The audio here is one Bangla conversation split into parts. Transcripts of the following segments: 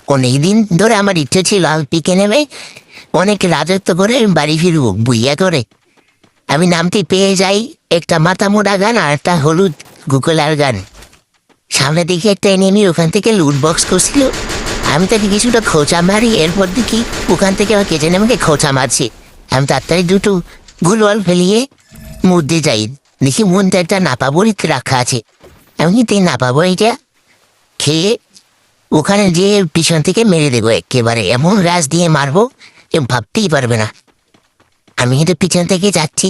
অনেকদিন ধরে আমার ইচ্ছে ছিল পিকে নেমে অনেক রাজত্ব করে বাড়ি ফিরবো বুইয়া করে। আমি নামটি পেয়ে যাই একটা মাথা মোটা গান আর একটা হলুদ গুগলার গান। সামনে দিকে একটা এনিমি ওখান থেকে লুট বক্স করছিল। আমি তাকে কিছুটা খোঁচা মারি, এরপর দেখি ওখান থেকে আমার কেটে আমাকে খোঁচা মারছি। আমি তাড়াতাড়ি দুটো গুলওয়াল ফেলিয়ে মধ্যে যাই, দেখি মনটা একটা নাপা বড়ি রাখা আছে। আমি কিন্তু এই নাপা বড়িটা খেয়ে ওখানে যেয়ে পিছন থেকে মেরে দেবো একেবারে, এমন রাজ দিয়ে মারবো যে ভাবতেই পারবে না। আমি কিন্তু পিছন থেকে যাচ্ছি,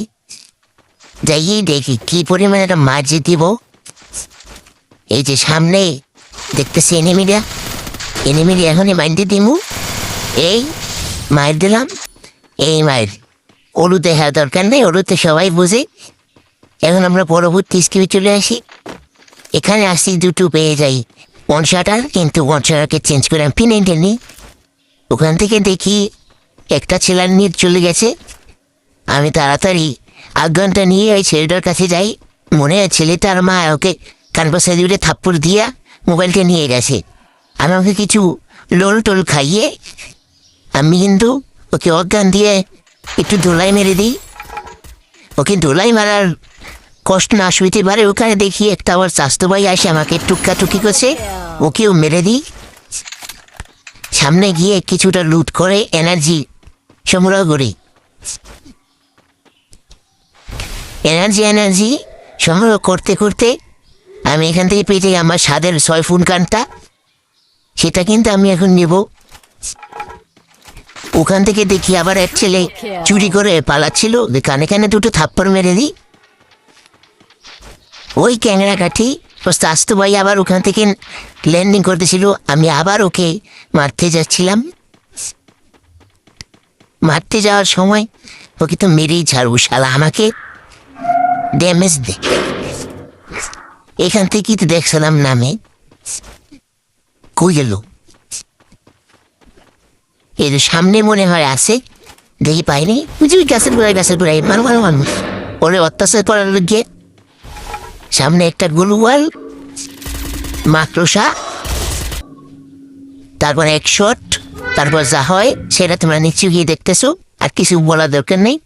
যাইয়েই দেখি কি পরিমাণে একটা মাছ দিব। এই যে সামনে দেখতেছি এনিমিরা এখনই মাইন্ডে দিমু। এই মায়ের দিলাম, এই মায়ের হলুদে হ্যাঁ দরকার নেই, হলুদে সবাই বুঝে। এখন আমরা পরবর্তী স্কিপে চলে আসি। এখানে আসি দুটো পেয়ে যাই ওয়ান শাটার, কিন্তু ওয়ান শাটারকে চেঞ্জ করে আমি ফিনে নিই। ওখান থেকে দেখি একটা ছেলের নিয়ে চলে গেছে। আমি তাড়াতাড়ি আজ্ঞানটা নিয়ে ওই ছেলেটার কাছে যাই। মনে হয় ছেলেটার মা ওকে কানপাশে দিয়ে থাপ্পড় দিয়া মোবাইলটা নিয়ে গেছে। আমি ওকে কিছু লোল টোল খাইয়ে আমি কিন্তু ওকে অজ্ঞান দিয়ে একটু ধোলাই মেরে দিই। ওকে ধোলাই মারার কষ্ট না শুইতে পারে, ওখানে দেখি একটা আবার স্বাস্থ্য ভাই আসে আমাকে টুকি করছে, ওকেও মেরে দিই। সামনে গিয়ে কিছুটা লুট করে এনার্জি সংগ্রহ করি। এনার্জি সংগ্রহ করতে করতে আমি এখান থেকে পেয়ে যাই আমার স্বাদের 6 ফুট গানটা। সেটা কিন্তু আমি এখন নেব। ওখান থেকে দেখি আবার এক ছেলে চুরি করে পালাচ্ছিল, কানে কানে দুটো থাপ্পড় মেরে দিই। ওই ক্যাংরা কাঠি স্বাস্থ্য ভাই আবার ওখান থেকে ল্যান্ডিং করতেছিল। আমি আবার ওকে মারতে যাচ্ছিলাম। মারতে যাওয়ার সময় ওকে তো মেরেই ছাড়বো, শালা আমাকে ড্যামেজ দে। এখান থেকেই তো দেখছিলাম নামে কই গেল। এই যে সামনে মনে হয় আসে, দেখি পাইনি। বুঝবি গাছের গোড়ায় মানুষ ওরে অত্যাচার করার গিয়ে সামনে একটা গুলওয়াল মাকড়সা, তারপর এক শট, তারপর যা হয় সেটা তোমরা নিশ্চয়ই গিয়ে দেখতেছো। আর কিছু বলার দরকার নেই।